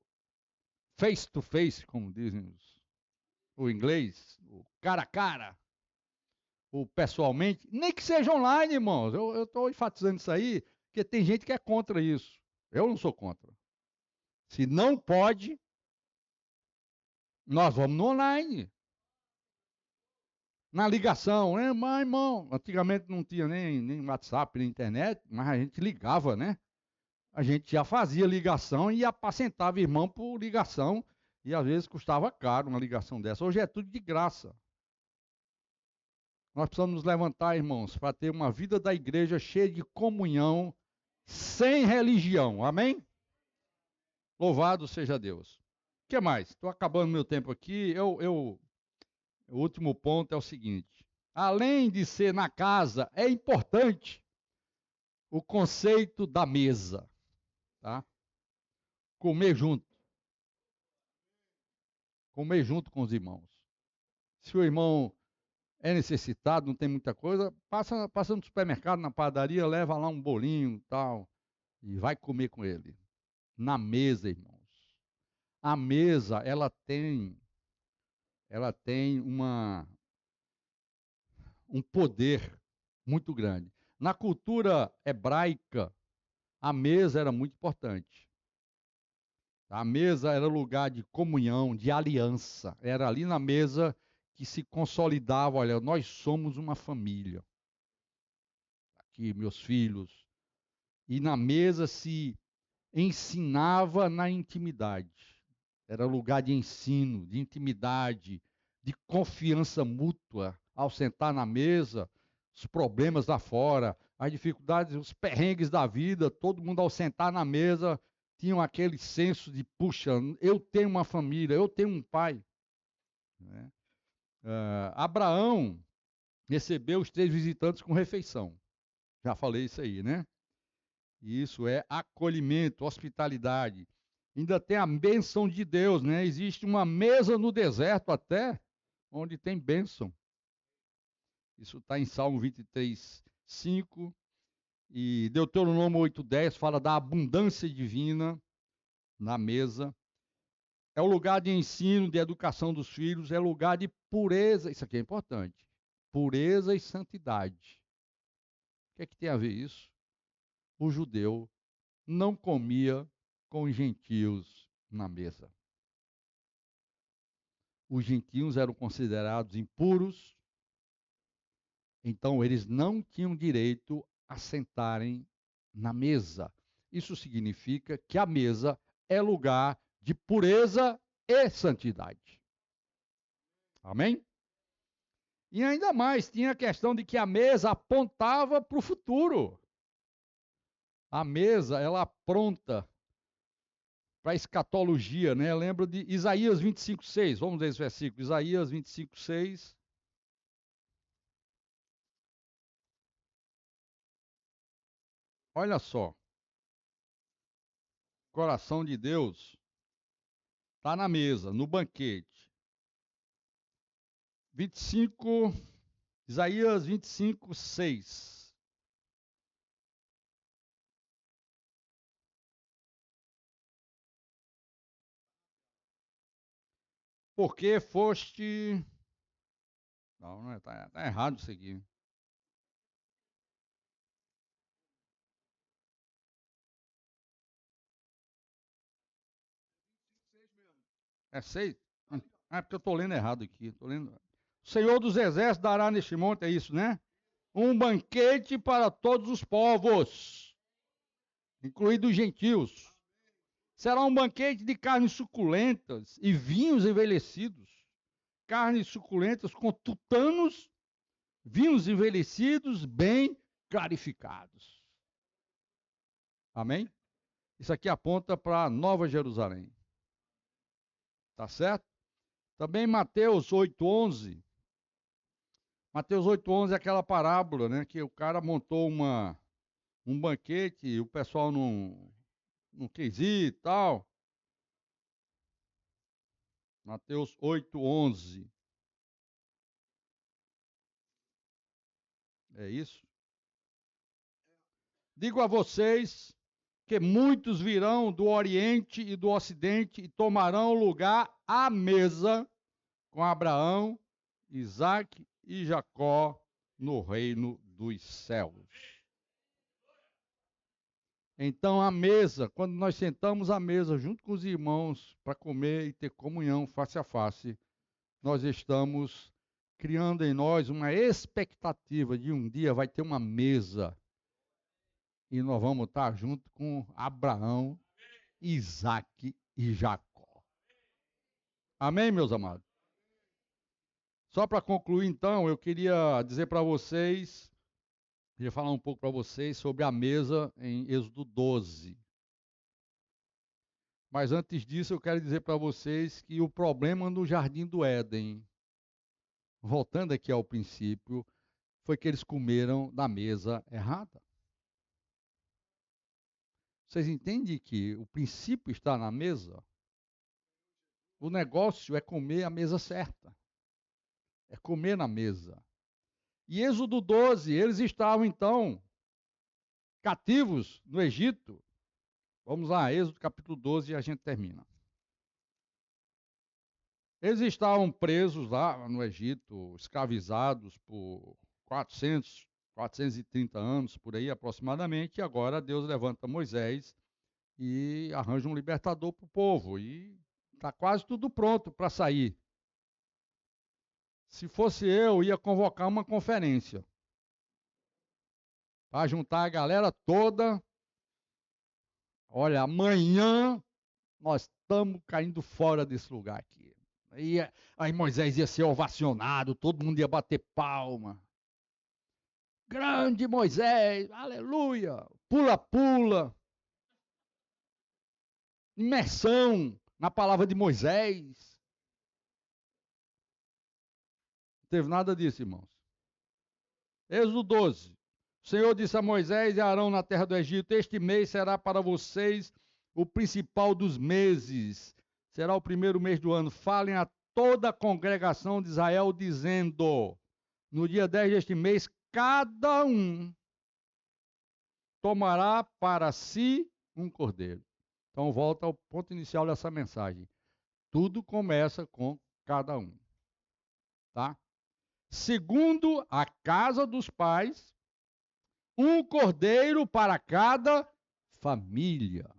face to face, como dizem o inglês, o cara a cara, o pessoalmente, nem que seja online, irmãos. Eu estou enfatizando isso aí, porque tem gente que é contra isso. Eu não sou contra. Se não pode, nós vamos no online. Na ligação, né? Mas, irmão, antigamente não tinha nem WhatsApp, nem internet, mas a gente ligava, né? A gente já fazia ligação e apacentava irmão por ligação, e às vezes custava caro uma ligação dessa. Hoje é tudo de graça. Nós precisamos nos levantar, irmãos, para ter uma vida da igreja cheia de comunhão, sem religião. Amém? Louvado seja Deus. O que mais? Estou acabando meu tempo aqui. O último ponto é o seguinte: além de ser na casa, é importante o conceito da mesa, tá? Comer junto. Comer junto com os irmãos. Se o irmão é necessitado, não tem muita coisa, passa no supermercado, na padaria, leva lá um bolinho e tal, e vai comer com ele. Na mesa, irmãos. A mesa, ela tem um poder muito grande. Na cultura hebraica, a mesa era muito importante. A mesa era lugar de comunhão, de aliança. Era ali na mesa que se consolidava, olha, nós somos uma família. Aqui, meus filhos. E na mesa se ensinava na intimidade. Era lugar de ensino, de intimidade, de confiança mútua. Ao sentar na mesa, os problemas lá fora, as dificuldades, os perrengues da vida, todo mundo ao sentar na mesa tinham aquele senso de, puxa, eu tenho uma família, eu tenho um pai. Né? Abraão recebeu os 3 visitantes com refeição. Já falei isso aí, né? Isso é acolhimento, hospitalidade. Ainda tem a bênção de Deus, né? Existe uma mesa no deserto até, onde tem bênção. Isso está em Salmo 23, 5. E Deuteronômio 8:10 fala da abundância divina na mesa. É o lugar de ensino, de educação dos filhos, é lugar de pureza. Isso aqui é importante. Pureza e santidade. O que é que tem a ver isso? O judeu não comia com os gentios na mesa. Os gentios eram considerados impuros, então eles não tinham direito a sentarem na mesa. Isso significa que a mesa é lugar de pureza e santidade. Amém? E ainda mais, tinha a questão de que a mesa apontava para o futuro. A mesa, ela apronta para a escatologia, né? Lembra de Isaías 25:6. Vamos ler esse versículo. Isaías 25:6. Olha só. O coração de Deus está na mesa, no banquete. 25, Isaías 25:6. Porque foste. Não, não tá errado isso aqui. É 6? É porque eu estou lendo errado aqui. Tô lendo... O Senhor dos Exércitos dará neste monte, é isso, né? Um banquete para todos os povos, incluídos os gentios. Será um banquete de carnes suculentas e vinhos envelhecidos. Carnes suculentas com tutanos, vinhos envelhecidos, bem clarificados. Amém? Isso aqui aponta para Nova Jerusalém. Tá certo? Também Mateus 8:11. Mateus 8:11 é aquela parábola, né? Que o cara montou um banquete e o pessoal não quis ir e tal. Mateus 8:11. É isso? Digo a vocês que muitos virão do Oriente e do Ocidente e tomarão lugar à mesa com Abraão, Isaque e Jacó no reino dos céus. Então, a mesa, quando nós sentamos à mesa junto com os irmãos para comer e ter comunhão face a face, nós estamos criando em nós uma expectativa de um dia vai ter uma mesa e nós vamos estar junto com Abraão, Isaque e Jacó. Amém, meus amados? Só para concluir, então, eu queria dizer para vocês, queria falar um pouco para vocês sobre a mesa em Êxodo 12. Mas antes disso, eu quero dizer para vocês que o problema no Jardim do Éden, voltando aqui ao princípio, foi que eles comeram da mesa errada. Vocês entendem que o princípio está na mesa? O negócio é comer a mesa certa. É comer na mesa. E Êxodo 12, eles estavam então cativos no Egito. Vamos lá, Êxodo capítulo 12 e a gente termina. Eles estavam presos lá no Egito, escravizados por 430 anos, por aí aproximadamente, e agora Deus levanta Moisés e arranja um libertador para o povo, e está quase tudo pronto para sair. Se fosse eu, ia convocar uma conferência para juntar a galera toda. Olha, amanhã nós estamos caindo fora desse lugar aqui. Aí Moisés ia ser ovacionado, todo mundo ia bater palma. Grande Moisés, aleluia, pula, pula. Imersão na palavra de Moisés. Não teve nada disso, irmãos. Êxodo 12. O Senhor disse a Moisés e a Arão na terra do Egito: este mês será para vocês o principal dos meses. Será o primeiro mês do ano. Falem a toda a congregação de Israel, dizendo: no dia 10 deste mês, cada um tomará para si um cordeiro. Então, volta ao ponto inicial dessa mensagem. Tudo começa com cada um. Tá? Segundo a casa dos pais, um cordeiro para cada família.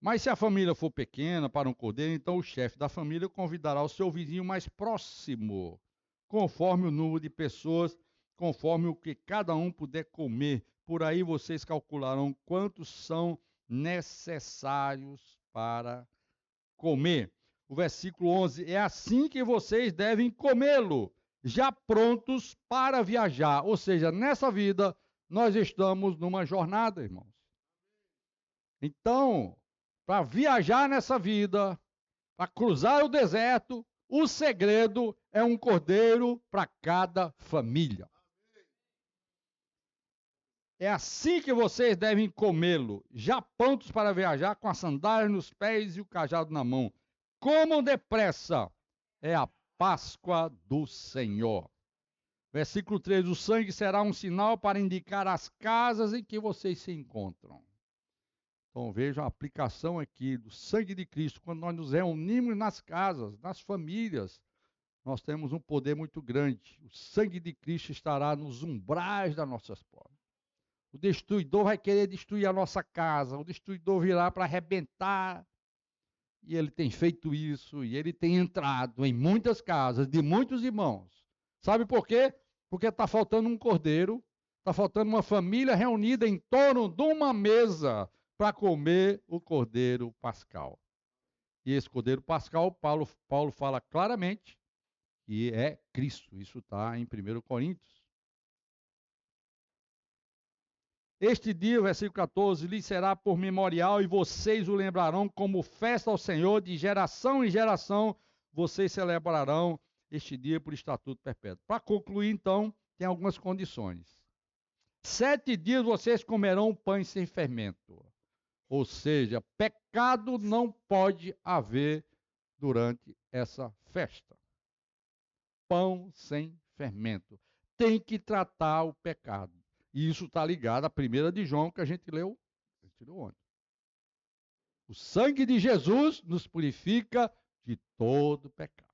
Mas se a família for pequena para um cordeiro, então o chefe da família convidará o seu vizinho mais próximo, conforme o número de pessoas, conforme o que cada um puder comer. Por aí vocês calcularão quantos são necessários para comer. O versículo 11, é assim que vocês devem comê-lo, já prontos para viajar. Ou seja, nessa vida, nós estamos numa jornada, irmãos. Então, para viajar nessa vida, para cruzar o deserto, o segredo é um cordeiro para cada família. É assim que vocês devem comê-lo, já prontos para viajar, com as sandálias nos pés e o cajado na mão. Comam depressa, é a Páscoa do Senhor. Versículo 3, o sangue será um sinal para indicar as casas em que vocês se encontram. Então vejam a aplicação aqui do sangue de Cristo. Quando nós nos reunimos nas casas, nas famílias, nós temos um poder muito grande. O sangue de Cristo estará nos umbrais das nossas portas. O destruidor vai querer destruir a nossa casa, o destruidor virá para arrebentar. E ele tem feito isso, e ele tem entrado em muitas casas de muitos irmãos. Sabe por quê? Porque está faltando um cordeiro, está faltando uma família reunida em torno de uma mesa para comer o cordeiro pascal. E esse cordeiro pascal, Paulo fala claramente que é Cristo. Isso está em 1 Coríntios. Este dia, versículo 14, lhes será por memorial e vocês o lembrarão como festa ao Senhor, de geração em geração vocês celebrarão este dia por estatuto perpétuo. Para concluir, então, tem algumas condições. 7 dias vocês comerão pães sem fermento. Ou seja, pecado não pode haver durante essa festa. Pão sem fermento. tem que tratar o pecado. E isso está ligado à 1 de João que a gente leu ontem. O sangue de Jesus nos purifica de todo pecado.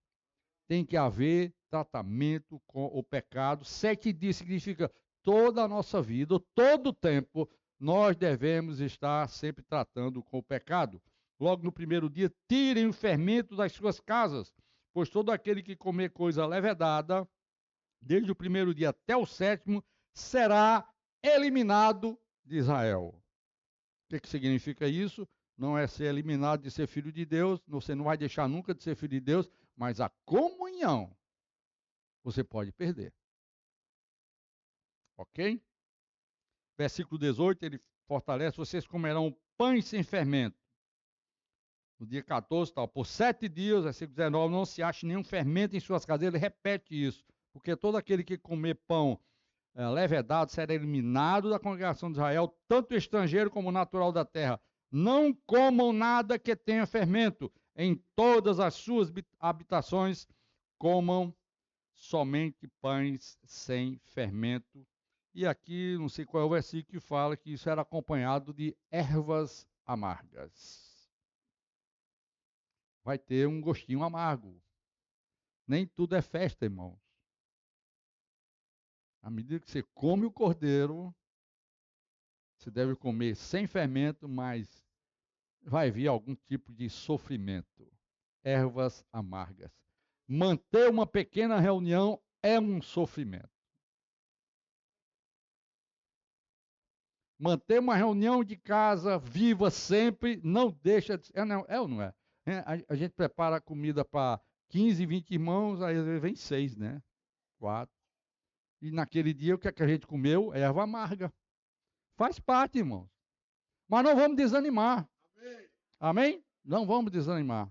Tem que haver tratamento com o pecado. 7 dias significa toda a nossa vida, todo o tempo, nós devemos estar sempre tratando com o pecado. Logo no primeiro dia, tirem o fermento das suas casas, pois todo aquele que comer coisa levedada, desde o primeiro dia até o 7º, será eliminado de Israel. O que significa isso? Não é ser eliminado de ser filho de Deus, você não vai deixar nunca de ser filho de Deus, mas a comunhão você pode perder. Ok? Versículo 18, ele fortalece, vocês comerão pães sem fermento. No dia 14, tal, por 7 dias, versículo 19, não se ache nenhum fermento em suas casas. Ele repete isso, porque todo aquele que comer pão levedado será eliminado da congregação de Israel, tanto estrangeiro como natural da terra. Não comam nada que tenha fermento. Em todas as suas habitações, comam somente pães sem fermento. E aqui, não sei qual é o versículo que fala que isso era acompanhado de ervas amargas. Vai ter um gostinho amargo. Nem tudo é festa, irmãos. À medida que você come o cordeiro, você deve comer sem fermento, mas vai vir algum tipo de sofrimento. Ervas amargas. Manter uma pequena reunião é um sofrimento. Manter uma reunião de casa viva sempre não deixa de ser. É ou não é? A gente prepara comida para 15, 20 irmãos, aí às vezes vem 6, né? 4. E naquele dia o que a gente comeu? Erva amarga. Faz parte, irmãos. Mas não vamos desanimar. Amém? Não vamos desanimar.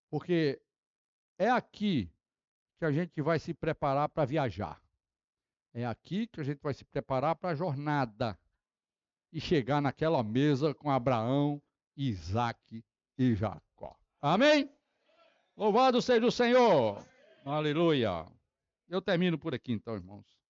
Porque é aqui que a gente vai se preparar para viajar. É aqui que a gente vai se preparar para a jornada. E chegar naquela mesa com Abraão, Isaac e Jacó. Amém? Louvado seja o Senhor. Aleluia. Eu termino por aqui então, irmãos.